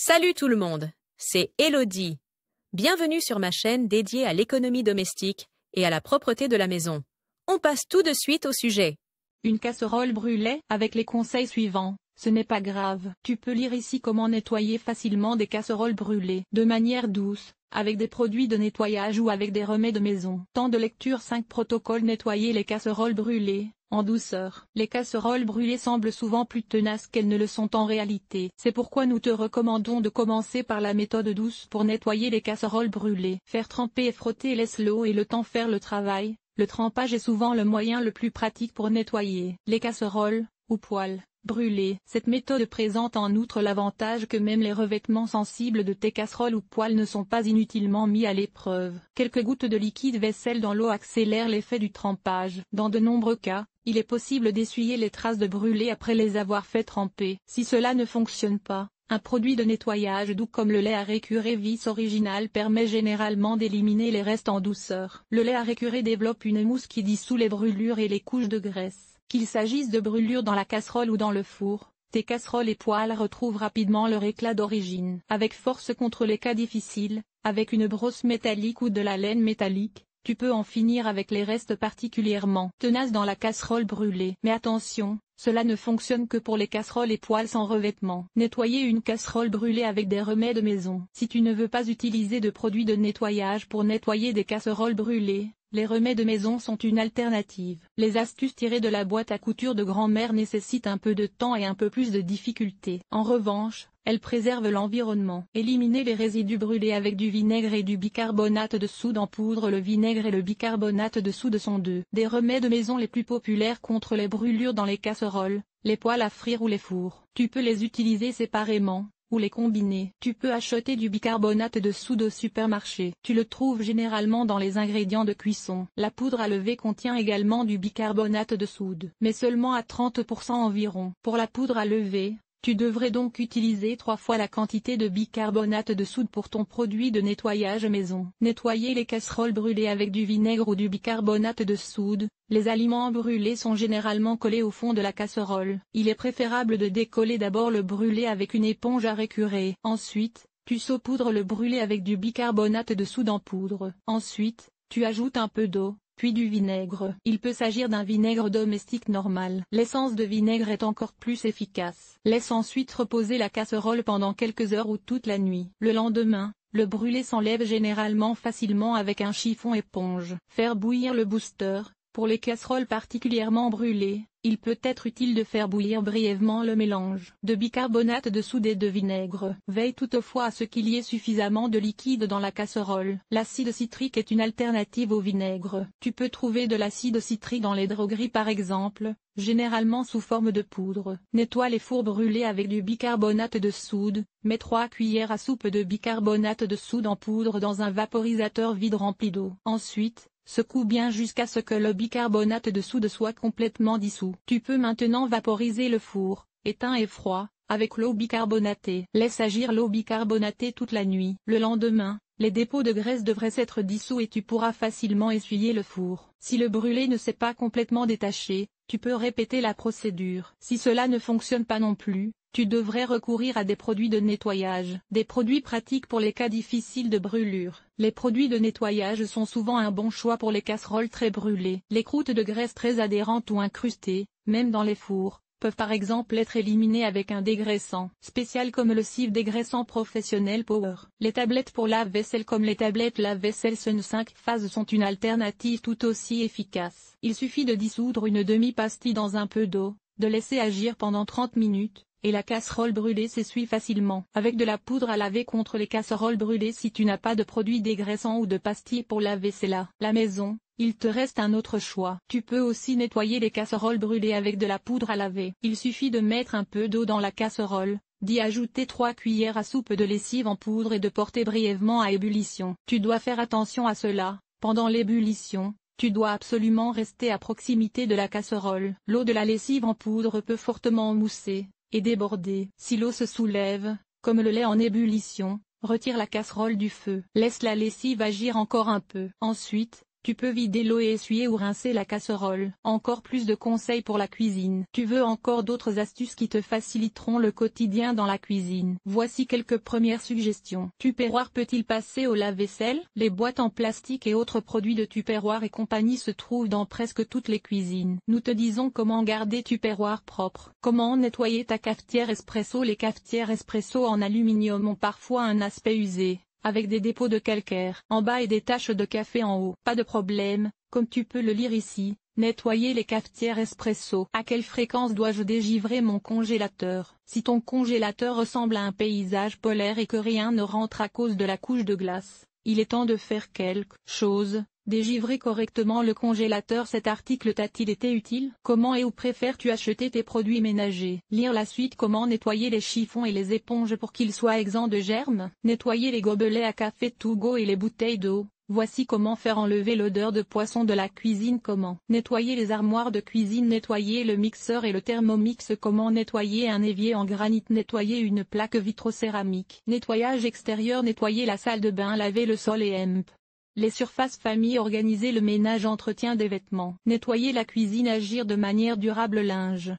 Salut tout le monde, c'est Elodie. Bienvenue sur ma chaîne dédiée à l'économie domestique et à la propreté de la maison. On passe tout de suite au sujet. Une casserole brûlait avec les conseils suivants. Ce n'est pas grave. Tu peux lire ici comment nettoyer facilement des casseroles brûlées de manière douce, avec des produits de nettoyage ou avec des remèdes maison. Temps de lecture 5 protocoles nettoyer les casseroles brûlées, en douceur. Les casseroles brûlées semblent souvent plus tenaces qu'elles ne le sont en réalité. C'est pourquoi nous te recommandons de commencer par la méthode douce pour nettoyer les casseroles brûlées. Faire tremper et frotter laisse l'eau et le temps faire le travail. Le trempage est souvent le moyen le plus pratique pour nettoyer les casseroles, ou poêles, brûlées. Cette méthode présente en outre l'avantage que même les revêtements sensibles de tes casseroles ou poêles ne sont pas inutilement mis à l'épreuve. Quelques gouttes de liquide vaisselle dans l'eau accélèrent l'effet du trempage. Dans de nombreux cas, il est possible d'essuyer les traces de brûlé après les avoir fait tremper. Si cela ne fonctionne pas, un produit de nettoyage doux comme le lait à récurer Vis Original permet généralement d'éliminer les restes en douceur. Le lait à récurer développe une mousse qui dissout les brûlures et les couches de graisse. Qu'il s'agisse de brûlures dans la casserole ou dans le four, tes casseroles et poêles retrouvent rapidement leur éclat d'origine. Avec force contre les cas difficiles, avec une brosse métallique ou de la laine métallique, tu peux en finir avec les restes particulièrement tenaces dans la casserole brûlée. Mais attention, cela ne fonctionne que pour les casseroles et poêles sans revêtement. Nettoyer une casserole brûlée avec des remèdes maison. Si tu ne veux pas utiliser de produits de nettoyage pour nettoyer des casseroles brûlées, les remèdes maison sont une alternative. Les astuces tirées de la boîte à couture de grand-mère nécessitent un peu de temps et un peu plus de difficulté. En revanche, elles préservent l'environnement. Éliminer les résidus brûlés avec du vinaigre et du bicarbonate de soude en poudre. Le vinaigre et le bicarbonate de soude sont deux des remèdes maison les plus populaires contre les brûlures dans les casseroles, les poêles à frire ou les fours. Tu peux les utiliser séparément, ou les combiner. Tu peux acheter du bicarbonate de soude au supermarché. Tu le trouves généralement dans les ingrédients de cuisson. La poudre à lever contient également du bicarbonate de soude, mais seulement à 30% environ. Pour la poudre à lever, tu devrais donc utiliser 3 fois la quantité de bicarbonate de soude pour ton produit de nettoyage maison. Nettoyer les casseroles brûlées avec du vinaigre ou du bicarbonate de soude. Les aliments brûlés sont généralement collés au fond de la casserole. Il est préférable de décoller d'abord le brûlé avec une éponge à récurer. Ensuite, tu saupoudres le brûlé avec du bicarbonate de soude en poudre. Ensuite, tu ajoutes un peu d'eau, puis du vinaigre. Il peut s'agir d'un vinaigre domestique normal. L'essence de vinaigre est encore plus efficace. Laisse ensuite reposer la casserole pendant quelques heures ou toute la nuit. Le lendemain, le brûlé s'enlève généralement facilement avec un chiffon éponge. Faire bouillir le booster. Pour les casseroles particulièrement brûlées, il peut être utile de faire bouillir brièvement le mélange de bicarbonate de soude et de vinaigre. Veille toutefois à ce qu'il y ait suffisamment de liquide dans la casserole. L'acide citrique est une alternative au vinaigre. Tu peux trouver de l'acide citrique dans les drogueries par exemple, généralement sous forme de poudre. Nettoie les fours brûlés avec du bicarbonate de soude. Mets 3 cuillères à soupe de bicarbonate de soude en poudre dans un vaporisateur vide rempli d'eau. Ensuite, secoue bien jusqu'à ce que le bicarbonate de soude soit complètement dissous. Tu peux maintenant vaporiser le four, éteint et froid, avec l'eau bicarbonatée. Laisse agir l'eau bicarbonatée toute la nuit. Le lendemain, les dépôts de graisse devraient s'être dissous et tu pourras facilement essuyer le four. Si le brûlé ne s'est pas complètement détaché, tu peux répéter la procédure. Si cela ne fonctionne pas non plus, tu devrais recourir à des produits de nettoyage. Des produits pratiques pour les cas difficiles de brûlure. Les produits de nettoyage sont souvent un bon choix pour les casseroles très brûlées. Les croûtes de graisse très adhérentes ou incrustées, même dans les fours, peuvent par exemple être éliminées avec un dégraissant spécial comme le Cif dégraissant professionnel Power. Les tablettes pour lave-vaisselle comme les tablettes lave-vaisselle Sun 5 phases sont une alternative tout aussi efficace. Il suffit de dissoudre une demi-pastille dans un peu d'eau, de laisser agir pendant 30 minutes, et la casserole brûlée s'essuie facilement. Avec de la poudre à laver contre les casseroles brûlées. Si tu n'as pas de produit dégraissant ou de pastille pour laver cela, la maison, il te reste un autre choix. Tu peux aussi nettoyer les casseroles brûlées avec de la poudre à laver. Il suffit de mettre un peu d'eau dans la casserole, d'y ajouter 3 cuillères à soupe de lessive en poudre et de porter brièvement à ébullition. Tu dois faire attention à cela. Pendant l'ébullition, tu dois absolument rester à proximité de la casserole. L'eau de la lessive en poudre peut fortement mousser et déborder. Si l'eau se soulève, comme le lait en ébullition, retire la casserole du feu. Laisse la lessive agir encore un peu. Ensuite, Tu peux vider l'eau et essuyer ou rincer la casserole. Encore plus de conseils pour la cuisine. Tu veux encore d'autres astuces qui te faciliteront le quotidien dans la cuisine. Voici quelques premières suggestions. Tupperware peut-il passer au lave-vaisselle? Les boîtes en plastique et autres produits de Tupperware et compagnie se trouvent dans presque toutes les cuisines. Nous te disons comment garder Tupperware propre. Comment nettoyer ta cafetière espresso? Les cafetières espresso en aluminium ont parfois un aspect usé, avec des dépôts de calcaire en bas et des taches de café en haut. Pas de problème, comme tu peux le lire ici, nettoyer les cafetières espresso. À quelle fréquence dois-je dégivrer mon congélateur? Si ton congélateur ressemble à un paysage polaire et que rien ne rentre à cause de la couche de glace, il est temps de faire quelque chose. Dégivrer correctement le congélateur. Cet article t'a-t-il été utile? Comment et où préfères-tu acheter tes produits ménagers? Lire la suite. Comment nettoyer les chiffons et les éponges pour qu'ils soient exempts de germes? Nettoyer les gobelets à café to go et les bouteilles d'eau. Voici comment faire enlever l'odeur de poisson de la cuisine. Comment nettoyer les armoires de cuisine. Nettoyer le mixeur et le thermomix. Comment nettoyer un évier en granit. Nettoyer une plaque vitrocéramique. Nettoyage extérieur. Nettoyer la salle de bain. Laver le sol et les surfaces famille. Organiser le ménage. Entretien des vêtements. Nettoyer la cuisine. Agir de manière durable. Linge.